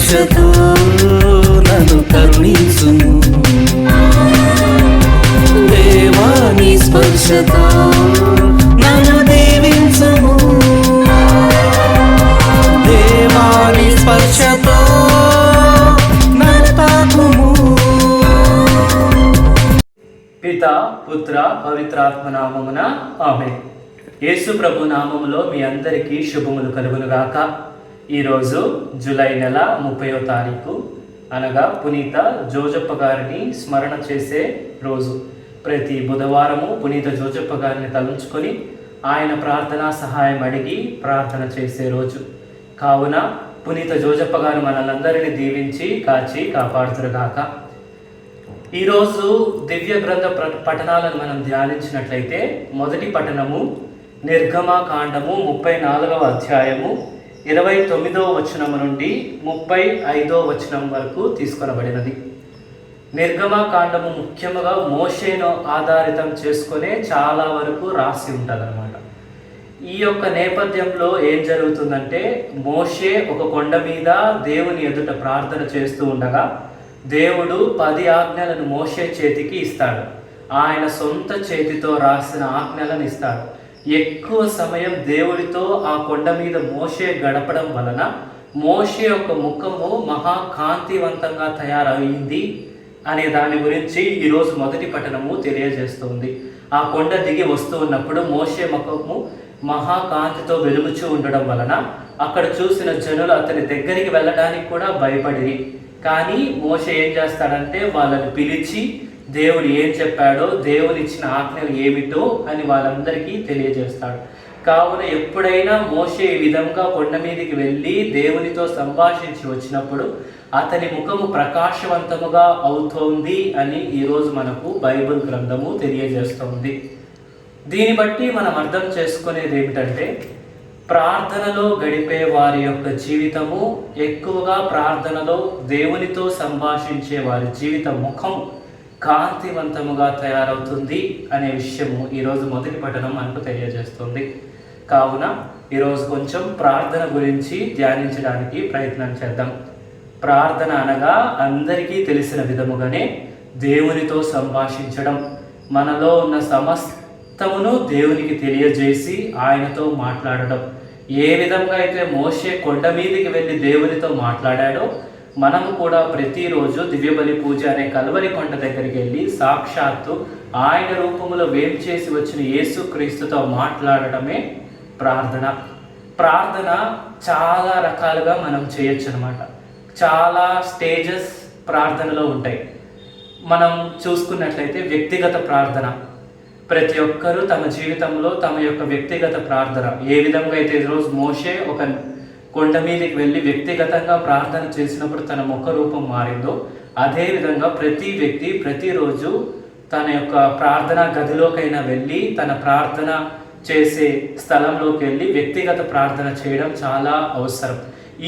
స్పర్శతో నన్ను కరుణించుము, దేవా నీ స్పర్శతో నన్ను దీవించుము, దేవా నీ స్పర్శతో నన్ను తాకుము. పితా పుత్ర పవిత్రాత్మ నామమున ఆమేన్. యేసు ప్రభు నామములో మీ అందరికీ శుభములు కలుగునుగాక. ఈరోజు జూలై నెల 30వ తారీఖు అనగా పునీత జోజప్ప గారిని స్మరణ చేసే రోజు. ప్రతి బుధవారము పునీత జోజప్ప గారిని తలుచుకొని ఆయన ప్రార్థనా సహాయం అడిగి ప్రార్థన చేసే రోజు కావున పునీత జోజప్ప గారు మనల్ని దీవించి కాచి కాపాడుతురుగాక. ఈరోజు దివ్య గ్రంథ పఠనాలను మనం ధ్యానించినట్లయితే మొదటి పఠనము నిర్గమకాండము 34వ అధ్యాయము 29వ వచనం నుండి 35వ వచనం వరకు తీసుకొనబడినది. నిర్గమకాండము ముఖ్యముగా మోషేను ఆధారితం చేసుకునే చాలా వరకు రాసి ఉంటుందన్నమాట. ఈ యొక్క నేపథ్యంలో ఏం జరుగుతుందంటే, మోషే ఒక కొండ మీద దేవుని ఎదుట ప్రార్థన చేస్తూ ఉండగా దేవుడు 10 ఆజ్ఞలను మోషే చేతికి ఇస్తాడు. ఆయన సొంత చేతితో రాసిన ఆజ్ఞలను ఇస్తాడు. ఎక్కువ సమయం దేవుడితో ఆ కొండ మీద మోషే గడపడం వలన మోషే యొక్క ముఖము మహాకాంతివంతంగా తయారైంది అనే దాని గురించి ఈరోజు మొదటి పఠనము తెలియజేస్తుంది. ఆ కొండ దిగి వస్తూ ఉన్నప్పుడు మోషే ముఖము మహాకాంతితో వెలుగుచూ ఉండడం వలన అక్కడ చూసిన జనులు అతని దగ్గరికి వెళ్ళడానికి కూడా భయపడిరి. కానీ మోషే ఏం చేస్తాడంటే వాళ్ళని పిలిచి దేవుడు ఏం చెప్పాడో, దేవుని ఇచ్చిన ఆజ్ఞలు ఏమిటో అని వాళ్ళందరికీ తెలియజేస్తాడు. కావున ఎప్పుడైనా మోషే ఈ విధంగా కొండ మీదకి వెళ్ళి దేవునితో సంభాషించి వచ్చినప్పుడు అతని ముఖము ప్రకాశవంతముగా అవుతోంది అని ఈరోజు మనకు బైబిల్ గ్రంథము తెలియజేస్తుంది. దీన్ని బట్టి మనం అర్థం చేసుకునేది ఏమిటంటే, ప్రార్థనలో గడిపే వారి యొక్క జీవితము, ఎక్కువగా ప్రార్థనలో దేవునితో సంభాషించే వారి జీవిత ముఖం కాంతివంతముగా తయారవుతుంది అనే విషయము ఈరోజు మొదటి పఠనం మనకు తెలియజేస్తుంది. కావున ఈరోజు కొంచెం ప్రార్థన గురించి ధ్యానించడానికి ప్రయత్నం చేద్దాం. ప్రార్థన అనగా అందరికీ తెలిసిన విధముగానే దేవునితో సంభాషించడం, మనలో ఉన్న సమస్తమును దేవునికి తెలియజేసి ఆయనతో మాట్లాడడం. ఏ విధంగా అయితే మోషే కొండ మీదకి వెళ్ళి దేవునితో మాట్లాడాడో, మనము కూడా ప్రతిరోజు దివ్యబలి పూజ అనే కల్వరి కొండ దగ్గరికి వెళ్ళి సాక్షాత్తు ఆయన రూపంలో వేంచేసి వచ్చిన యేసుక్రీస్తుతో మాట్లాడటమే ప్రార్థన. ప్రార్థన చాలా రకాలుగా మనం చేయొచ్చు అనమాట. చాలా స్టేజెస్ ప్రార్థనలో ఉంటాయి. మనం చూసుకున్నట్లయితే వ్యక్తిగత ప్రార్థన, ప్రతి ఒక్కరూ తమ జీవితంలో తమ యొక్క వ్యక్తిగత ప్రార్థన ఏ విధంగా అయితే ఈరోజు మోషే ఒక కొండ మీదకి వెళ్ళి వ్యక్తిగతంగా ప్రార్థన చేసినప్పుడు తన ముఖ రూపం మారిందో, అదేవిధంగా ప్రతి వ్యక్తి ప్రతిరోజు తన యొక్క ప్రార్థన గదిలోకైనా వెళ్ళి తన ప్రార్థన చేసే స్థలంలోకి వెళ్ళి వ్యక్తిగత ప్రార్థన చేయడం చాలా అవసరం.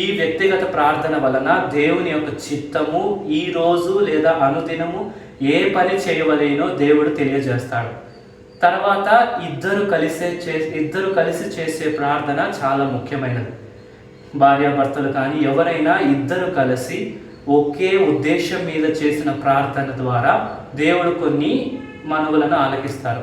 ఈ వ్యక్తిగత ప్రార్థన వలన దేవుని యొక్క చిత్తము ఈ రోజు లేదా అనుదినము ఏ పని చేయవలేనో దేవుడు తెలియజేస్తాడు. తర్వాత ఇద్దరు కలిసి చేసే ప్రార్థన చాలా ముఖ్యమైనది. భార్యాభర్తలు కానీ ఎవరైనా ఇద్దరు కలిసి ఒకే ఉద్దేశం మీద చేసిన ప్రార్థన ద్వారా దేవుడు కొన్ని మనవులను ఆలకిస్తారు.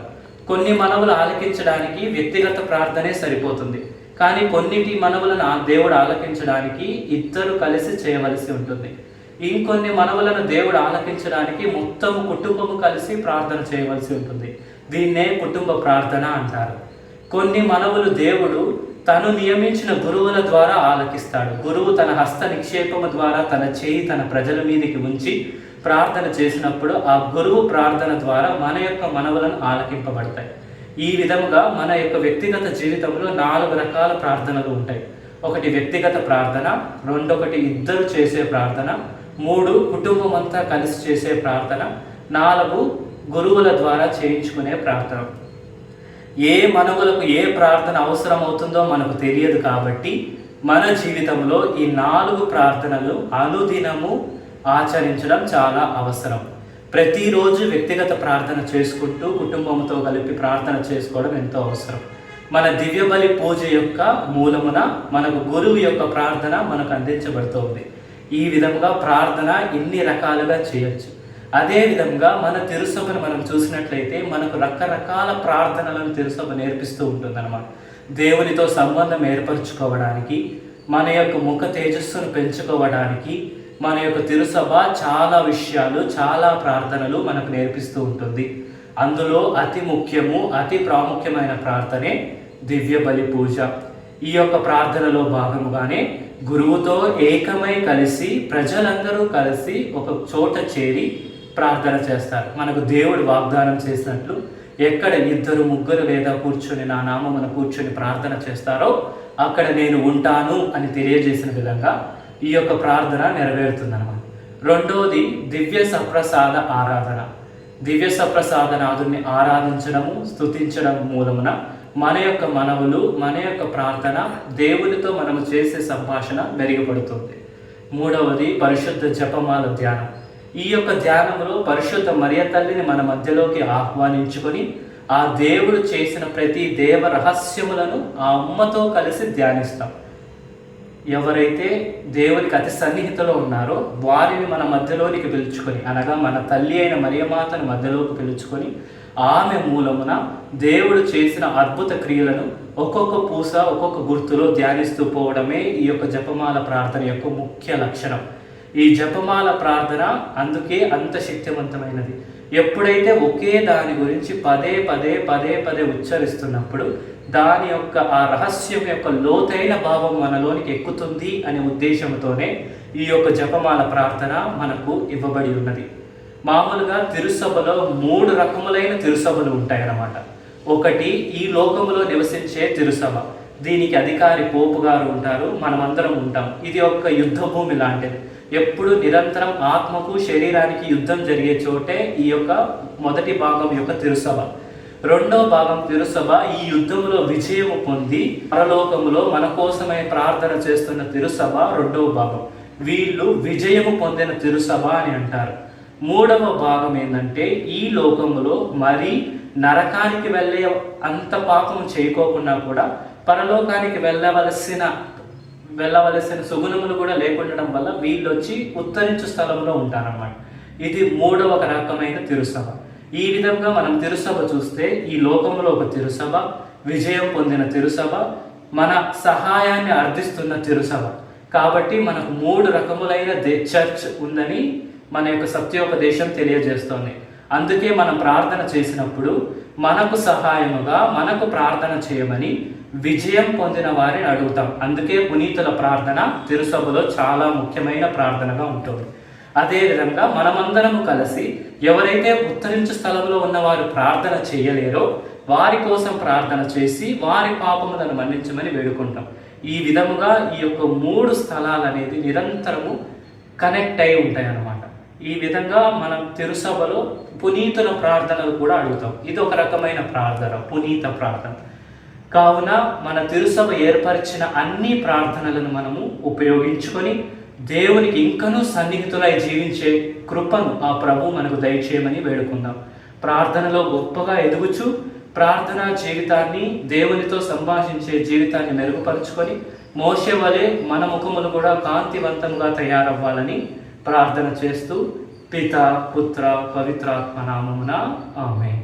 కొన్ని మనవులు ఆలకించడానికి వ్యక్తిగత ప్రార్థనే సరిపోతుంది. కానీ కొన్నిటి మనవులను దేవుడు ఆలకించడానికి ఇద్దరు కలిసి చేయవలసి ఉంటుంది. ఇంకొన్ని మనవులను దేవుడు ఆలకించడానికి మొత్తం కుటుంబము కలిసి ప్రార్థన చేయవలసి ఉంటుంది. దీన్నే కుటుంబ ప్రార్థన అంటారు. కొన్ని మనవులు దేవుడు తను నియమించిన గురువుల ద్వారా ఆలకిస్తాడు. గురువు తన హస్త నిక్షేపము ద్వారా తన చేయి తన ప్రజల మీదకి ఉంచి ప్రార్థన చేసినప్పుడు ఆ గురువు ప్రార్థన ద్వారా మన యొక్క మనవులను ఆలకింపబడతాయి. ఈ విధముగా మన యొక్క వ్యక్తిగత జీవితంలో 4 రకాల ప్రార్థనలు ఉంటాయి. ఒకటి వ్యక్తిగత ప్రార్థన, రెండొకటి ఇద్దరు చేసే ప్రార్థన, 3 కుటుంబం అంతా కలిసి చేసే ప్రార్థన, 4 గురువుల ద్వారా చేయించుకునే ప్రార్థన. ఏ మనవులకు ఏ ప్రార్థన అవసరం అవుతుందో మనకు తెలియదు. కాబట్టి మన జీవితంలో ఈ 4 ప్రార్థనలు అనుదినము ఆచరించడం చాలా అవసరం. ప్రతిరోజు వ్యక్తిగత ప్రార్థన చేసుకుంటూ కుటుంబంతో కలిపి ప్రార్థన చేసుకోవడం ఎంతో అవసరం. మన దివ్య బలి పూజ యొక్క మూలమున మనకు గురువు యొక్క ప్రార్థన మనకు అందించబడుతుంది. ఈ విధంగా ప్రార్థన ఇన్ని రకాలుగా చేయొచ్చు. అదే విధంగా మన తిరుసభను మనం చూసినట్లయితే మనకు రకరకాల ప్రార్థనలను తిరుసభ నేర్పిస్తూ ఉంటుందన్నమాట. దేవునితో సంబంధం ఏర్పరచుకోవడానికి, మన యొక్క ముఖ తేజస్సును పెంచుకోవడానికి మన యొక్క తిరుసభ చాలా విషయాలు, చాలా ప్రార్థనలు మనకు నేర్పిస్తూ ఉంటుంది. అందులో అతి ముఖ్యము, అతి ప్రాముఖ్యమైన ప్రార్థనే దివ్య బలి పూజ. ఈ యొక్క ప్రార్థనలో భాగముగానే గురువుతో ఏకమై కలిసి ప్రజలందరూ కలిసి ఒక చోట చేరి ప్రార్థన చేస్తారు. మనకు దేవుడు వాగ్దానం చేసినట్లు ఎక్కడ 2, 3 లేదా కూర్చొని నా నామమున కూర్చొని ప్రార్థన చేస్తారో అక్కడ నేను ఉంటాను అని తెలియజేసిన విధంగా ఈ యొక్క ప్రార్థన నెరవేరుతుందన్నమాట. రెండవది దివ్య సప్రసాద ఆరాధన. దివ్య సప్రసాదనాథుని ఆరాధించడము, స్తుతించడం మూలమున మన యొక్క మనవులు, మన యొక్క ప్రార్థన, దేవునితో మనము చేసే సంభాషణ మెరుగుపడుతుంది. మూడవది పరిశుద్ధ జపమాల ధ్యానం. ఈ యొక్క ధ్యానంలో పరిశుద్ధ మరియ తల్లిని మన మధ్యలోకి ఆహ్వానించుకొని ఆ దేవుడు చేసిన ప్రతి దేవ రహస్యములను ఆ అమ్మతో కలిసి ధ్యానిస్తాం. ఎవరైతే దేవునికి అతి సన్నిహితలో ఉన్నారో వారిని మన మధ్యలోనికి పిలుచుకొని, అనగా మన తల్లి అయిన మరియమాతను మధ్యలోకి పిలుచుకొని ఆమె మూలమున దేవుడు చేసిన అద్భుత క్రియలను ఒక్కొక్క పూస, ఒక్కొక్క గుర్తులో ధ్యానిస్తూ పోవడమే ఈ యొక్క జపమాల ప్రార్థన యొక్క ముఖ్య లక్షణం. ఈ జపమాల ప్రార్థన అందుకే అంత శక్తివంతమైనది. ఎప్పుడైతే ఒకే దాని గురించి పదే పదే ఉచ్చరిస్తున్నప్పుడు దాని యొక్క ఆ రహస్యం యొక్క లోతైన భావం మనలోనికి ఎక్కుతుంది అనే ఉద్దేశంతోనే ఈ యొక్క జపమాల ప్రార్థన మనకు ఇవ్వబడి ఉన్నది. మామూలుగా తిరుసభలో 3 రకములైన తిరుసభలు ఉంటాయన్నమాట. ఒకటి ఈ లోకములో నివసించే తిరుసభ. దీనికి అధికారి పోపు గారు ఉంటారు, మనమందరం ఉంటాం. ఇది ఒక యుద్ధ భూమి లాంటిది. ఎప్పుడు నిరంతరం ఆత్మకు శరీరానికి యుద్ధం జరిగే చోటే ఈ యొక్క మొదటి భాగం యొక్క తిరుసభ. రెండో భాగం తిరుసభ ఈ యుద్ధంలో విజయం పొంది పరలోకములో మన కోసమై ప్రార్థన చేస్తున్న తిరుసభ రెండవ భాగం. వీళ్ళు విజయము పొందిన తిరుసభ అని అంటారు. మూడవ భాగం ఏంటంటే ఈ లోకములో మరి నరకానికి వెళ్ళే అంత పాపం చేయకోకుండా కూడా పరలోకానికి వెళ్ళవలసిన సుగుణములు కూడా లేకుండడం వల్ల వీళ్ళు వచ్చి ఉత్తరించు స్థలంలో ఉంటారన్నమాట. ఇది మూడవ రకమైన తిరుసభ. ఈ విధంగా మనం తిరుసభ చూస్తే ఈ లోకంలో ఒక తిరుసభ, విజయం పొందిన తిరుసభ, మన సహాయాన్ని అర్థిస్తున్న తిరుసభ. కాబట్టి మనకు 3 రకములైన చర్చ్ ఉందని మన యొక్క సత్యోపదేశం తెలియజేస్తోంది. అందుకే మనం ప్రార్థన చేసినప్పుడు మనకు సహాయముగా మనకు ప్రార్థన చేయమని విజయం పొందిన వారిని అడుగుతాం. అందుకే పునీతుల ప్రార్థన తిరుసభలో చాలా ముఖ్యమైన ప్రార్థనగా ఉంటుంది. అదేవిధంగా మనమందరము కలిసి ఎవరైతే ఉత్తరించు స్థలంలో ఉన్నవారు ప్రార్థన చేయలేరో వారి కోసం ప్రార్థన చేసి వారి పాపములను మన్నించమని వేడుకుంటాం. ఈ విధముగా ఈ యొక్క 3 స్థలాలు అనేది నిరంతరము కనెక్ట్ అయి ఉంటాయి అన్నమాట. ఈ విధంగా మనం తిరుసభలో పునీతుల ప్రార్థనలు కూడా అడుగుతాం. ఇది ఒక రకమైన ప్రార్థన, పునీత ప్రార్థన. కావున మన తిరుసభ ఏర్పరిచిన అన్ని ప్రార్థనలను మనము ఉపయోగించుకొని దేవునికి ఇంకనూ సన్నిహితులై జీవించే కృపను ఆ ప్రభు మనకు దయచేయమని వేడుకుందాం. ప్రార్థనలో గొప్పగా ఎదుగుచు ప్రార్థనా జీవితాన్ని, దేవునితో సంభాషించే జీవితాన్ని మెరుగుపరుచుకొని మోషే వలె మన ముఖములు కూడా కాంతివంతంగా తయారవ్వాలని ప్రార్థన చేస్తూ పిత, పుత్ర, పవిత్రాత్మ నామమున ఆమేన్.